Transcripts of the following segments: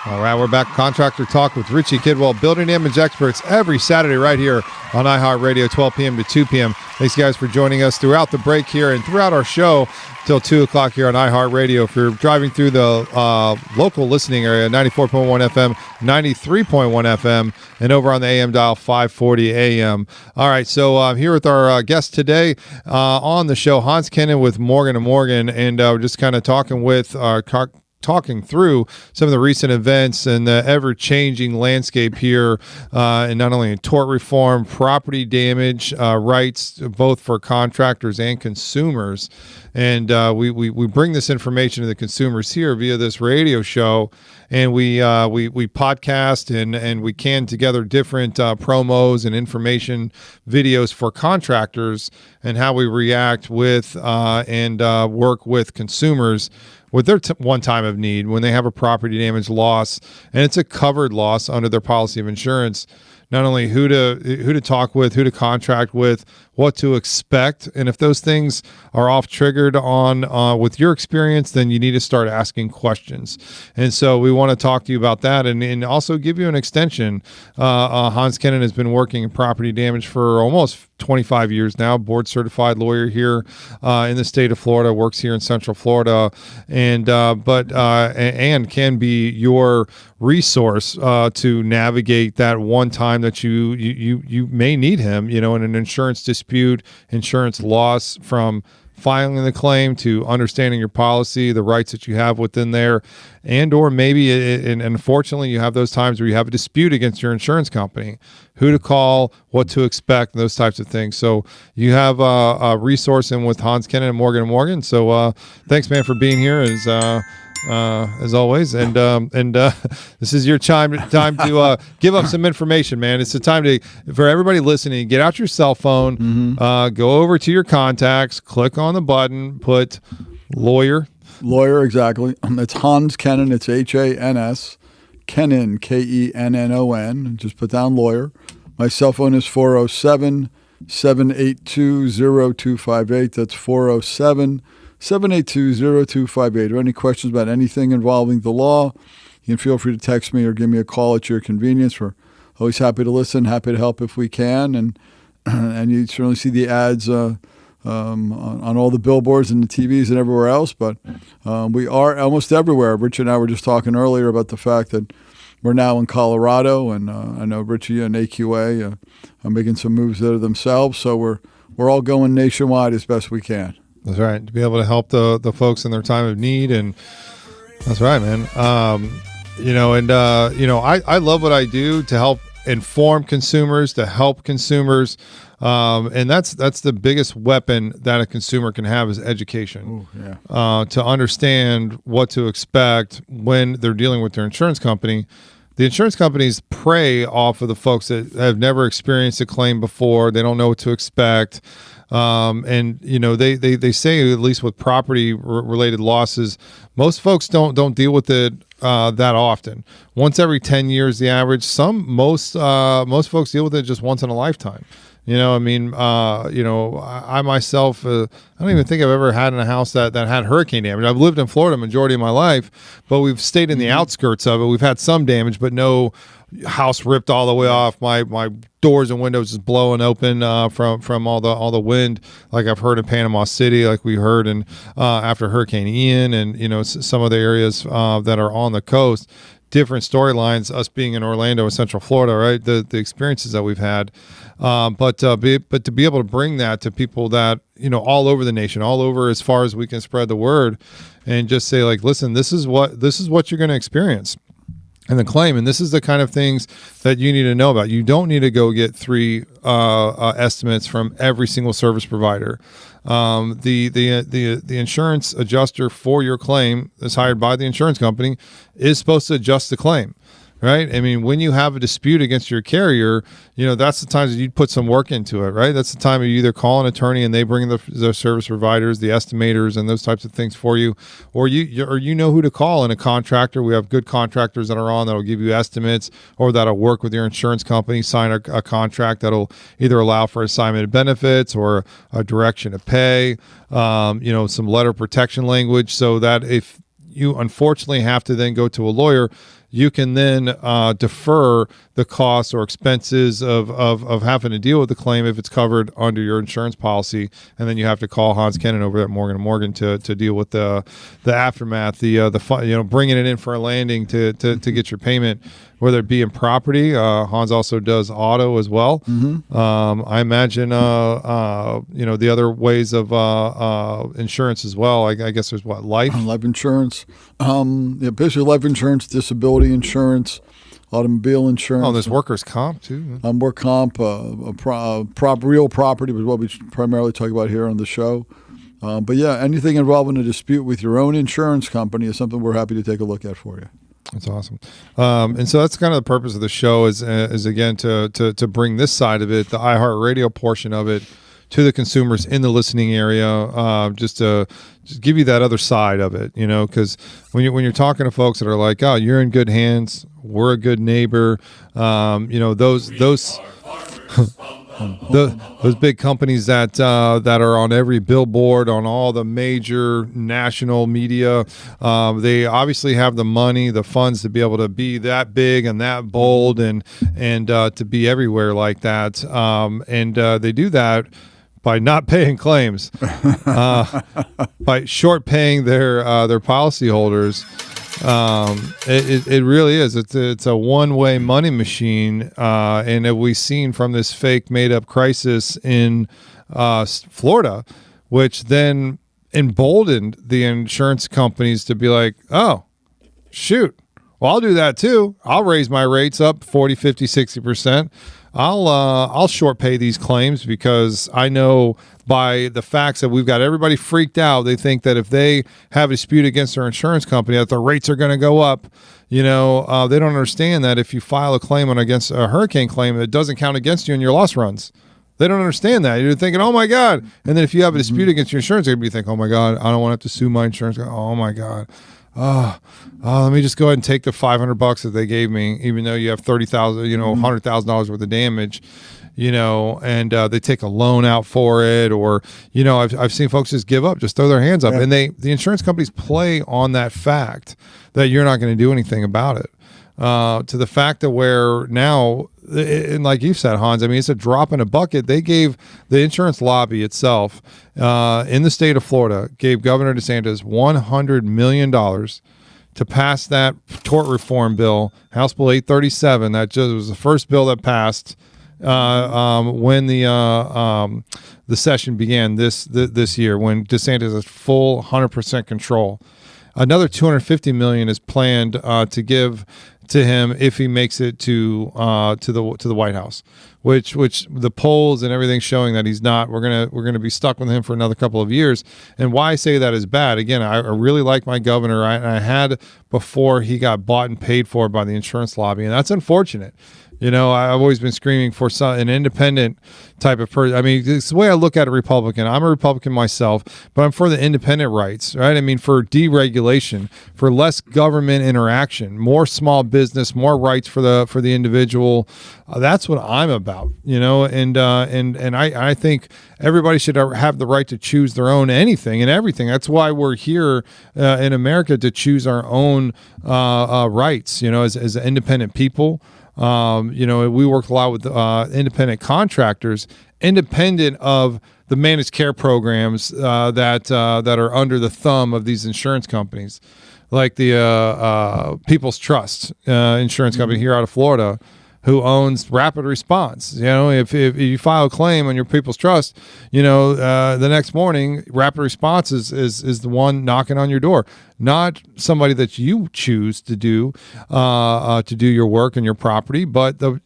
All right, we're back. Contractor Talk with Richie Kidwell, building damage experts, every Saturday right here on iHeartRadio, 12 p.m. to 2 p.m. Thanks, guys, for joining us throughout the break here and throughout our show till 2 o'clock here on iHeartRadio. If you're driving through the local listening area, 94.1 FM, 93.1 FM, and over on the AM dial, 540 AM. All right, so I'm here with our guest today on the show, Hans Kennon with Morgan & Morgan, and we're just kind of talking through some of the recent events and the ever-changing landscape here, and not only in tort reform, property damage rights, both for contractors and consumers. And we bring this information to the consumers here via this radio show, and we podcast and we can together different promos and information videos for contractors and how we react with and work with consumers with their one time of need when they have a property damage loss, and it's a covered loss under their policy of insurance. Not only who to talk with, who to contract with, what to expect, and if those things are off triggered on with your experience, then you need to start asking questions. And so we want to talk to you about that, and also give you an extension. Hans Kennon has been working in property damage for almost 25 years now, board certified lawyer here in the state of Florida, works here in Central Florida, and can be your resource to navigate that one time that you may need him, in an insurance dispute, insurance loss, from filing the claim to understanding your policy, the rights that you have within there, and or maybe, and unfortunately, you have those times where you have a dispute against your insurance company, who to call, what to expect, those types of things. So you have a resource in with Hans Kennon and Morgan & Morgan. So thanks, man, for being here as always. And this is your time to give up some information, man. It's the time for everybody listening, get out your cell phone, go over to your contacts, click on the button, put lawyer, exactly. It's Hans Kennon. It's Hans Kennon, Kennon. Just put down lawyer. My cell phone is 407-782-0258. That's 407-782-0258. Or any questions about anything involving the law, you can feel free to text me or give me a call at your convenience. We're always happy to listen, happy to help if we can. And you certainly see the ads on all the billboards and the TVs and everywhere else. But we are almost everywhere. Rich and I were just talking earlier about the fact that we're now in Colorado, and I know Richie and AQA are making some moves there themselves. So we're all going nationwide as best we can. That's right. To be able to help the folks in their time of need. And that's right, man. I love what I do to help inform consumers, to help consumers. And that's the biggest weapon that a consumer can have is education. Ooh, yeah. To understand what to expect when they're dealing with their insurance company. The insurance companies prey off of the folks that have never experienced a claim before. They don't know what to expect. They say, at least with property related losses, most folks don't deal with it that often. Once every 10 years, the average. Most folks deal with it just once in a lifetime. I myself, I don't even think I've ever had in a house that had hurricane damage. I've lived in Florida majority of my life, but we've stayed in the outskirts of it. We've had some damage, but no house ripped all the way off. My doors and windows just blowing open from all the wind, like I've heard in Panama City, like we heard in after Hurricane Ian, and some of the areas that are on the coast. Different storylines, us being in Orlando and Central Florida, right? The experiences that we've had, but to be able to bring that to people that all over the nation, all over, as far as we can spread the word, and just say, like, listen, this is what you're going to experience in the claim, and this is the kind of things that you need to know about. You don't need to go get 3 estimates from every single service provider. The insurance adjuster for your claim is hired by the insurance company is supposed to adjust the claim, right? I mean, when you have a dispute against your carrier, that's the times that you'd put some work into it, right? That's the time you either call an attorney and they bring the service providers, the estimators, and those types of things for you, or you know who to call in a contractor. We have good contractors that are on that'll give you estimates, or that'll work with your insurance company, sign a contract that'll either allow for assignment of benefits or a direction to pay, some letter protection language, so that if you unfortunately have to then go to a lawyer, you can then defer the costs or expenses of having to deal with the claim if it's covered under your insurance policy, and then you have to call Hans Kennan over at Morgan & Morgan to deal with the aftermath, bringing it in for a landing to get your payment, whether it be in property. Hans also does auto as well. I imagine the other ways of insurance as well. I guess there's life insurance, basically life insurance, disability insurance, automobile insurance. Oh, there's workers' comp too. Work comp, real property was what we primarily talk about here on the show. But yeah, anything involving a dispute with your own insurance company is something we're happy to take a look at for you. That's awesome. And so that's kind of the purpose of the show is again to bring this side of it, the iHeartRadio portion of it, to the consumers in the listening area, just to give you that other side of it, because when you're talking to folks that are like, oh, you're in good hands, we're a good neighbor, those big companies that are on every billboard, on all the major national media, they obviously have the money, the funds to be able to be that big and that bold and to be everywhere like that. And they do that by not paying claims, by short paying their policyholders. It really is. It's a one-way money machine, and we've seen from this fake made-up crisis in Florida, which then emboldened the insurance companies to be like, oh, shoot, well, I'll do that too. I'll raise my rates up 40, 50, 60%. I'll short pay these claims because I know by the facts that we've got everybody freaked out. They think that if they have a dispute against their insurance company, that the rates are going to go up. They don't understand that if you file a claim against a hurricane claim, it doesn't count against you in your loss runs. They don't understand that. You're thinking, oh my God. And then if you have a dispute against your insurance, you're going to be thinking, oh my God, I don't want to have to sue my insurance. Oh my God. Let me just go ahead and take the $500 that they gave me, even though you have $30,000, $100,000 worth of damage, and they take a loan out for it, or I've seen folks just give up, just throw their hands up, and the insurance companies play on that fact that you're not going to do anything about it. To the fact that where now, and like you said, Hans, I mean, it's a drop in a bucket. They gave the insurance lobby itself in the state of Florida, gave Governor DeSantis $100 million to pass that tort reform bill, House Bill 837. That just was the first bill that passed when the session began this year, when DeSantis has full 100% control. Another $250 million is planned to give to him if he makes it to the White House, which the polls and everything showing that he's not. We're gonna be stuck with him for another couple of years. And why I say that is bad. Again, I really like my governor. I had before he got bought and paid for by the insurance lobby, and that's unfortunate. I've always been screaming for an independent type of person. I mean, it's the way I look at a Republican. I'm a Republican myself, but I'm for the independent rights, right? I mean, for deregulation, for less government interaction, more small business, more rights for the individual. That's what I'm about, and I think everybody should have the right to choose their own anything and everything. That's why we're here in America, to choose our own rights, as independent people. We work a lot with independent contractors, independent of the managed care programs that are under the thumb of these insurance companies, like the People's Trust insurance company here out of Florida, who owns Rapid Response. If you file a claim on your People's Trust, the next morning, Rapid Response is the one knocking on your door, not somebody that you choose to do your work and your property, but the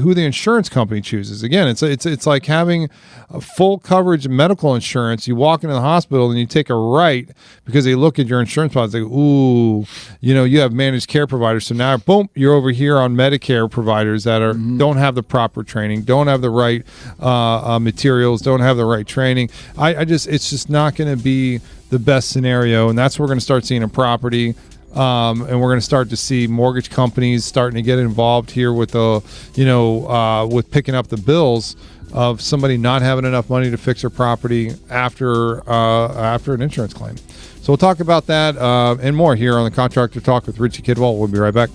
who the insurance company chooses. Again, it's like having a full coverage medical insurance. You walk into the hospital and you take a right because they look at your insurance policy. They go, ooh, you have managed care providers. So now, boom, you're over here on Medicare providers that don't have the proper training, don't have the right materials, don't have the right training. It's just not going to be the best scenario, and that's what we're going to start seeing in property. and we're going to start to see mortgage companies starting to get involved here with with picking up the bills of somebody not having enough money to fix their property after an insurance claim. So we'll talk about that and more here on the Contractor Talk with Richie Kidwell. We'll be right back.